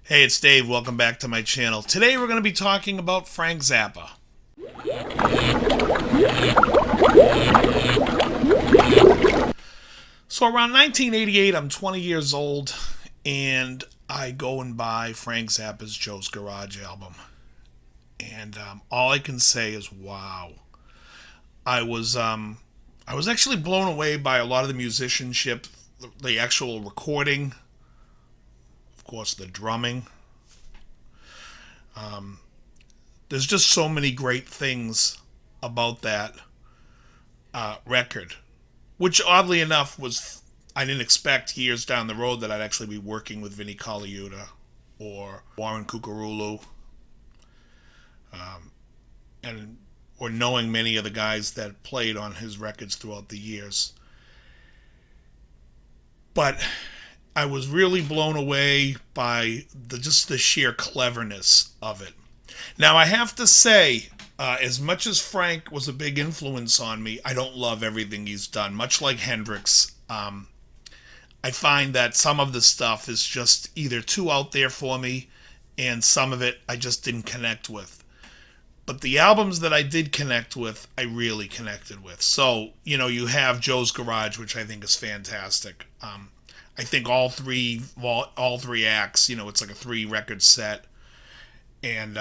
Hey, it's Dave. Welcome back to my channel. Today we're going to be talking about Frank Zappa. So around 1988, I'm 20 years old, and I go and buy Frank Zappa's Joe's Garage album. And all I can say is, wow. I was actually blown away by a lot of the musicianship, the actual recording, of course, the drumming. There's just so many great things about that record, which oddly enough I didn't expect years down the road that I'd actually be working with Vinnie Colaiuta or Warren Cucurullo, or knowing many of the guys that played on his records throughout the years. But I was really blown away by just the sheer cleverness of it. Now, I have to say, as much as Frank was a big influence on me, I don't love everything he's done. Much like Hendrix, I find that some of the stuff is just either too out there for me, and some of it I just didn't connect with. But the albums that I did connect with, I really connected with. So, you have Joe's Garage, which I think is fantastic. I think all three acts, it's like a 3-record set. And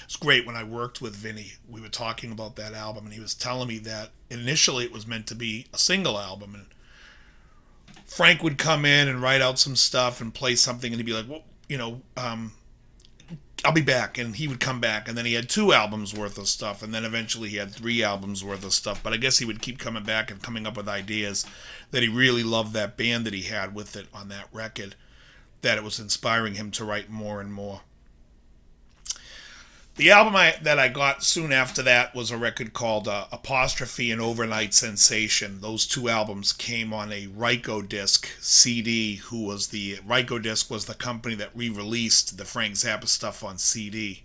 it's great. When I worked with Vinny, we were talking about that album, and he was telling me that initially it was meant to be a single album. And Frank would come in and write out some stuff and play something, and he'd be like, well, I'll be back. And he would come back, and then he had 2 albums worth of stuff, and then eventually he had 3 albums worth of stuff. But I guess he would keep coming back and coming up with ideas that he really loved that band that he had with it on that record, that it was inspiring him to write more and more. The album that I got soon after that was a record called Apostrophe and Overnight Sensation. Those 2 albums came on a Ryko disc CD. Ryko disc was the company that re-released the Frank Zappa stuff on CD.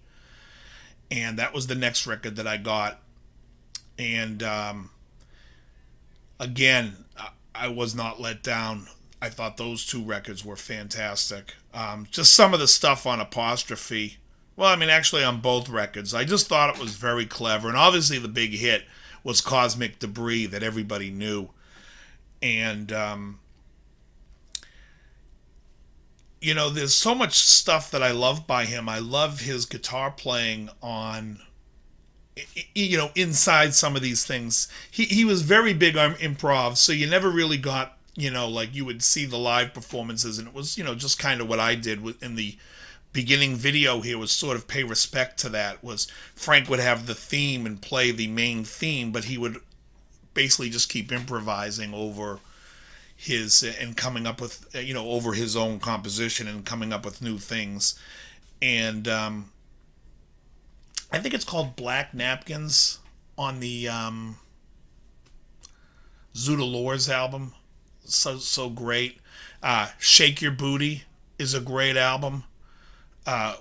And that was the next record that I got. And again, I was not let down. I thought those 2 records were fantastic. Just some of the stuff on Apostrophe. Well, actually on both records. I just thought it was very clever. And obviously the big hit was Cosmic Debris that everybody knew. And, there's so much stuff that I love by him. I love his guitar playing on, inside some of these things. He was very big on improv, so you never really got, like you would see the live performances. And it was, just kind of what I did in the beginning video here, was sort of pay respect to that. Was Frank would have the theme and play the main theme, but he would basically just keep improvising over his and coming up with, over his own composition and coming up with new things. And I think it's called Black Napkins on the Zoota Lores album. So great. Shake Your Booty is a great album.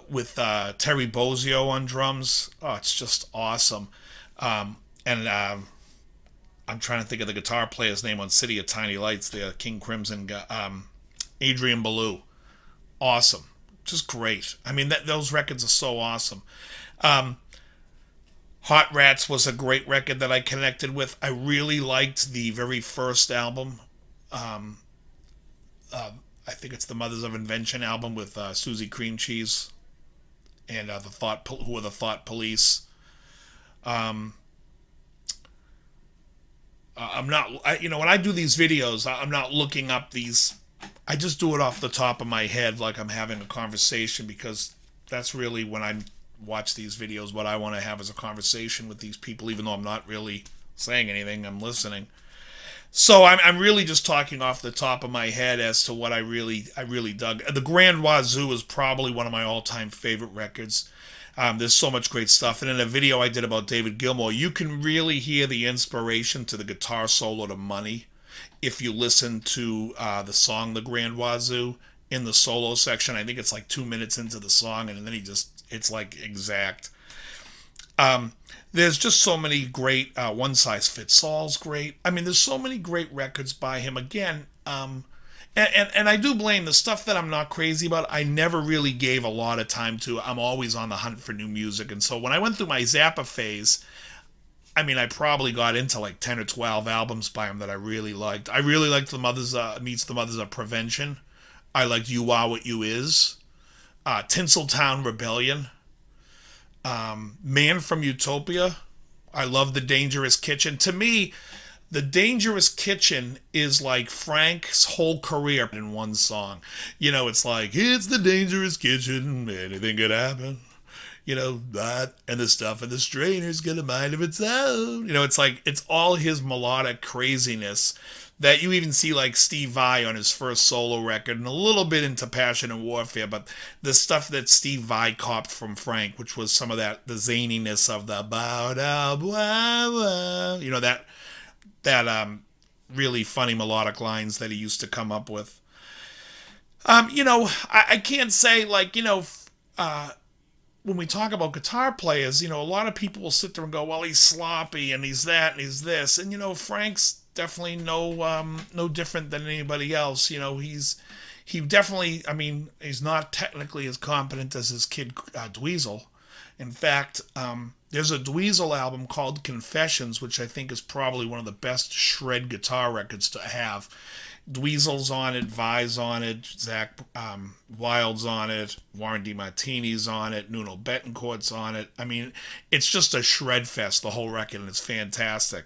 With Terry Bozzio on drums. Oh, it's just awesome. And I'm trying to think of the guitar player's name on City of Tiny Lights, the King Crimson guy, Adrian Belew. Awesome. Just great. Those records are so awesome. Hot Rats was a great record that I connected with. I really liked the very first album. I think it's the Mothers of Invention album with Susie Cream Cheese and who are the Thought Police. I'm not, when I do these videos, I'm not looking up these. I just do it off the top of my head, like I'm having a conversation, because that's really when I watch these videos. What I want to have is a conversation with these people, even though I'm not really saying anything. I'm listening. So I'm really just talking off the top of my head as to what I really dug. The Grand Wazoo is probably one of my all-time favorite records. There's so much great stuff. And in a video I did about David Gilmour, you can really hear the inspiration to the guitar solo to Money if you listen to the song The Grand Wazoo in the solo section. I think it's like 2 minutes into the song, and then it's like exact. There's just so many great One Size Fits All's great. I mean, there's so many great records by him. Again, and I do blame the stuff that I'm not crazy about. I never really gave a lot of time to. I'm always on the hunt for new music, and so when I went through my Zappa phase, I mean, I probably got into like 10 or 12 albums by him that I really liked. I really liked the Mothers Meets the Mothers of Prevention. I liked You Are What You Is, Tinseltown Rebellion, Man from Utopia. I love The Dangerous Kitchen. To me, The Dangerous Kitchen is like Frank's whole career in one song. You know, it's like, it's the dangerous kitchen, anything could happen. You know, that and the stuff and the strainer's got a mind of its own. You know, it's like, it's all his melodic craziness that you even see like Steve Vai on his first solo record and a little bit into Passion and Warfare, but the stuff that Steve Vai copped from Frank, which was some of that, the zaniness of the bow da blah, blah, you know, that really funny melodic lines that he used to come up with. You know, I can't say like, you know, when we talk about guitar players, you know, a lot of people will sit there and go, well, he's sloppy and he's that and he's this. And, you know, Frank's definitely no different than anybody else. You know, he definitely, I mean, he's not technically as competent as his kid Dweezil. In fact, there's a Dweezil album called Confessions, which I think is probably one of the best shred guitar records to have. Dweezil's on it, Vi's on it, Zach Wild's on it, Warren DeMartini's on it, Nuno Betancourt's on it. I mean, it's just a shred fest, the whole record, and it's fantastic.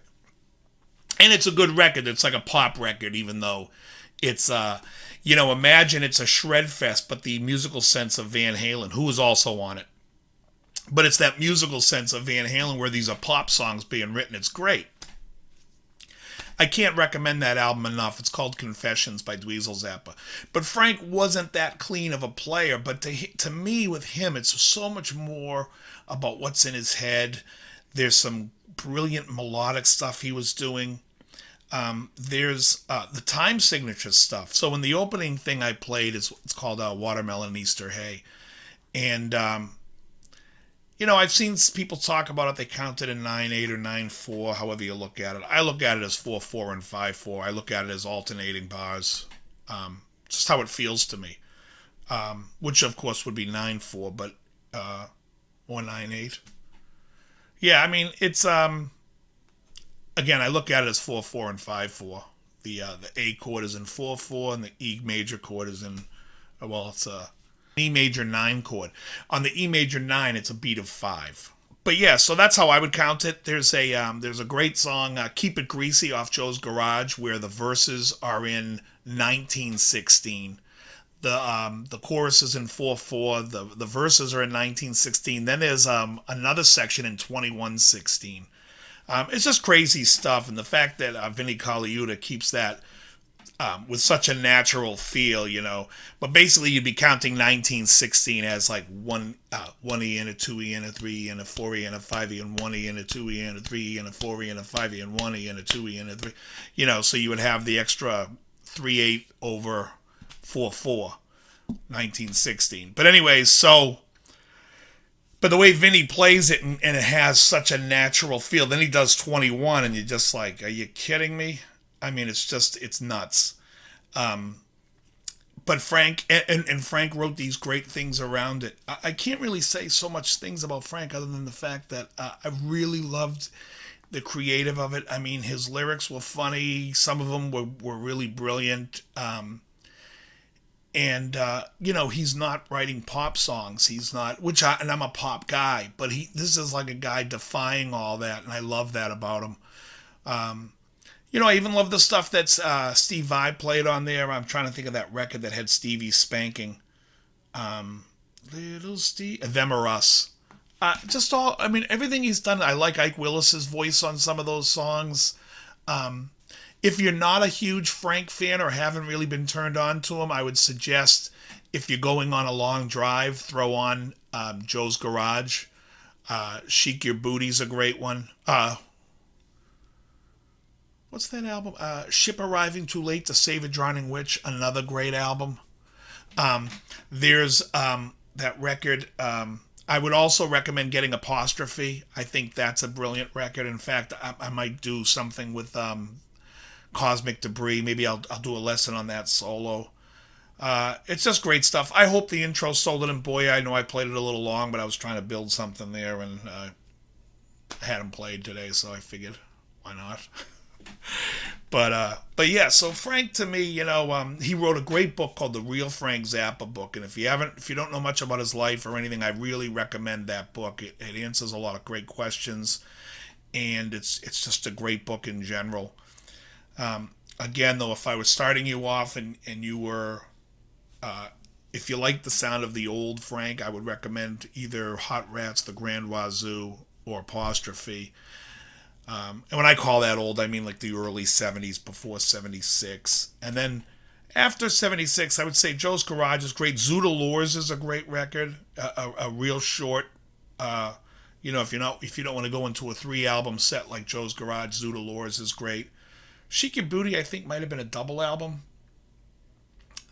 And it's a good record. It's like a pop record, even though it's, you know, imagine it's a shred fest, but the musical sense of Van Halen, who is also on it. But it's that musical sense of Van Halen where these are pop songs being written. It's great. I can't recommend that album enough. It's called Confessions by Dweezil Zappa. But Frank wasn't that clean of a player. But to me, with him, it's so much more about what's in his head. There's some brilliant melodic stuff he was doing. There's the time signature stuff. So in the opening thing I played, it's called Watermelon Easter Hay. And you know, I've seen people talk about it. They count it in 9/8 or 9/4, however you look at it. I look at it as 4/4 and 5/4. I look at it as alternating bars, just how it feels to me. Which of course would be 9/4, but or 9/8. Yeah, I mean it's again, I look at it as 4/4 and 5/4. The A chord is in 4/4, and the E major chord is in it's a E major 9 chord. On the E major 9, it's a beat of 5. But yeah, so that's how I would count it. There's a great song, "Keep It Greasy" off Joe's Garage, where the verses are in 1916. The chorus is in 4/4. The verses are in 1916. Then there's another section in 2116. It's just crazy stuff, and the fact that Vinnie Colaiuta keeps that with such a natural feel, you know. But basically, you'd be counting 1916 as like one E and a 2 E and a 3 E and a 4 E and a 5 E and 1 E and a 2 E and a 3 E and a 4 E and a 5 E and 1 E and a 2 E and a 3. You know, so you would have the extra 3/8 over 4/4, 1916. But anyways, but the way Vinny plays it and it has such a natural feel. Then he does 21 and you're just like, are you kidding me? I mean, it's nuts. But Frank, and Frank wrote these great things around it. I can't really say so much things about Frank other than the fact that I really loved the creative of it. I mean, his lyrics were funny. Some of them were really brilliant. And you know, he's not writing pop songs. He's not, and I'm a pop guy, but this is like a guy defying all that, and I love that about him. You know, I even love the stuff that Steve Vai played on there. I'm trying to think of that record that had Stevie spanking. Little Steve, Them or Us. Just all, I mean, everything he's done. I like Ike Willis's voice on some of those songs. If you're not a huge Frank fan or haven't really been turned on to him, I would suggest if you're going on a long drive, throw on Joe's Garage. Chic Your Booty's a great one. What's that album? Ship Arriving Too Late to Save a Drowning Witch, another great album. There's that record, I would also recommend getting Apostrophe. I think that's a brilliant record. In fact, I might do something with Cosmic Debris. Maybe I'll do a lesson on that solo. It's just great stuff. I hope the intro sold it. And boy, I know I played it a little long, but I was trying to build something there and had him played today, so I figured, why not? But yeah, so Frank to me, he wrote a great book called The Real Frank Zappa Book, and if you don't know much about his life or anything, I really recommend that book. It answers a lot of great questions, and it's just a great book in general. Again, though, if I was starting you off and you were, if you like the sound of the old Frank, I would recommend either Hot Rats, The Grand Wazoo, or Apostrophe. And when I call that old, I mean like the early 70s before 76. And then after 76, I would say Joe's Garage is great. Zoot Allures is a great record, a real short. If you don't want to go into a 3 album set like Joe's Garage, Zoot Allures is great. Chic Your Booty, I think, might have been a double album.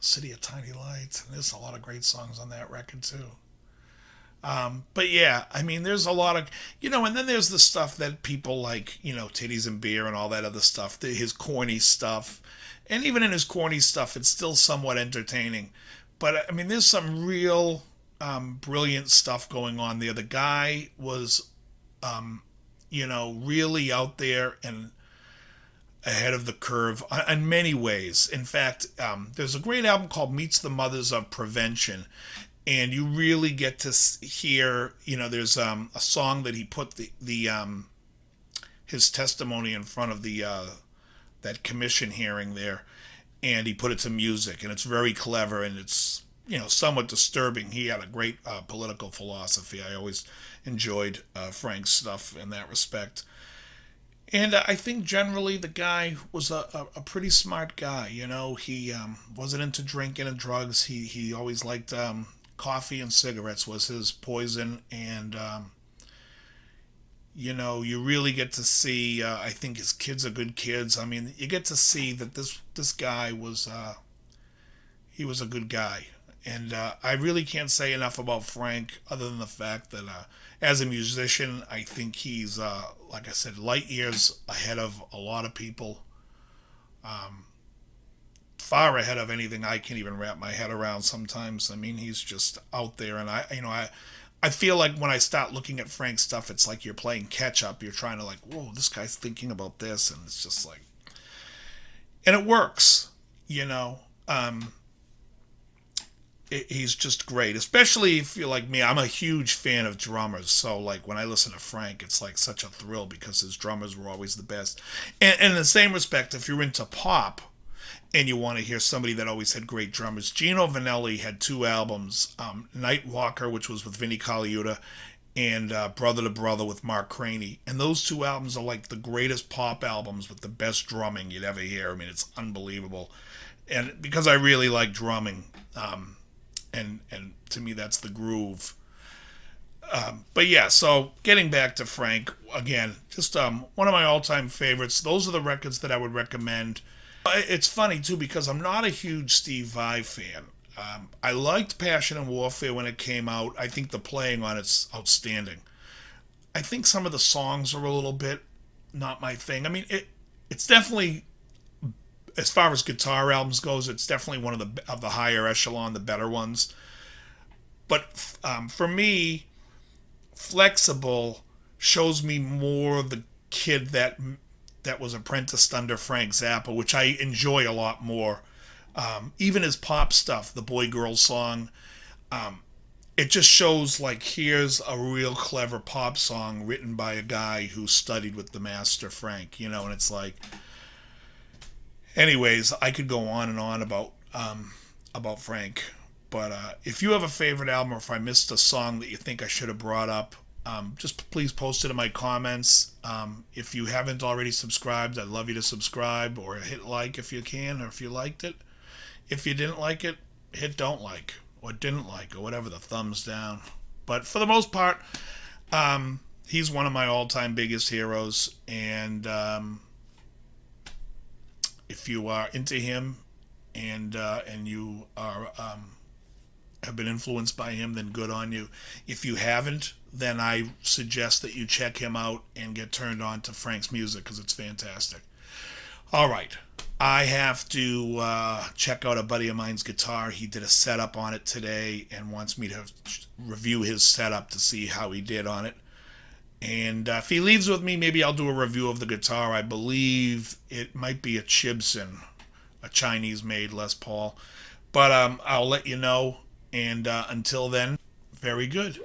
City of Tiny Lights. And there's a lot of great songs on that record, too. But yeah, I mean, there's a lot of, and then there's the stuff that people like, Titties and Beer and all that other stuff, his corny stuff. And even in his corny stuff, it's still somewhat entertaining. But I mean, there's some real brilliant stuff going on there. The guy was, really out there and ahead of the curve in many ways. In fact, there's a great album called Meets the Mothers of Prevention. And you really get to hear, there's a song that he put his testimony in front of that commission hearing there, and he put it to music, and it's very clever, and it's somewhat disturbing. He had a great political philosophy. I always enjoyed Frank's stuff in that respect, and I think generally the guy was a pretty smart guy. He wasn't into drinking and drugs. He always liked coffee and cigarettes was his poison, and you really get to see. I think his kids are good kids. I mean, you get to see that this guy was he was a good guy, and I really can't say enough about Frank other than the fact that as a musician, I think he's like I said, light years ahead of a lot of people. Far ahead of anything I can even wrap my head around sometimes. I mean, he's just out there, and I feel like when I start looking at Frank's stuff, it's like you're playing catch up. You're trying to like, whoa, this guy's thinking about this, and it's just like, and it works, he's just great, especially if you're like me. I'm a huge fan of drummers, so like when I listen to Frank, it's like such a thrill because his drummers were always the best. And in the same respect, if you're into pop, and you want to hear somebody that always had great drummers, Gino Vanelli had 2 albums, Nightwalker, which was with Vinnie Colaiuta, and Brother to Brother with Mark Craney. And those 2 albums are like the greatest pop albums with the best drumming you'd ever hear. I mean, it's unbelievable. And because I really like drumming, and to me that's the groove. But yeah, so getting back to Frank, again, just one of my all-time favorites. Those are the records that I would recommend. It's funny, too, because I'm not a huge Steve Vai fan. I liked Passion and Warfare when it came out. I think the playing on it's outstanding. I think some of the songs are a little bit not my thing. I mean, it's definitely, as far as guitar albums goes, it's definitely one of the higher echelon, the better ones. But for me, Flexible shows me more of the kid that was apprenticed under Frank Zappa, which I enjoy a lot more. Even his pop stuff, the Boy Girl song, it just shows like here's a real clever pop song written by a guy who studied with the master Frank, and it's like, anyways, I could go on and on about Frank, but if you have a favorite album or if I missed a song that you think I should have brought up, just please post it in my comments. If you haven't already subscribed, I'd love you to subscribe or hit like if you can, or if you liked it. If you didn't like it, hit don't like or didn't like or whatever, the thumbs down. But for the most part, he's one of my all-time biggest heroes, and if you are into him and you are have been influenced by him, then good on you. If you haven't, then I suggest that you check him out and get turned on to Frank's music because it's fantastic. All right. I have to check out a buddy of mine's guitar. He did a setup on it today and wants me to review his setup to see how he did on it. And if he leaves with me, maybe I'll do a review of the guitar. I believe it might be a Chibson, a Chinese-made Les Paul. But I'll let you know. And until then, very good.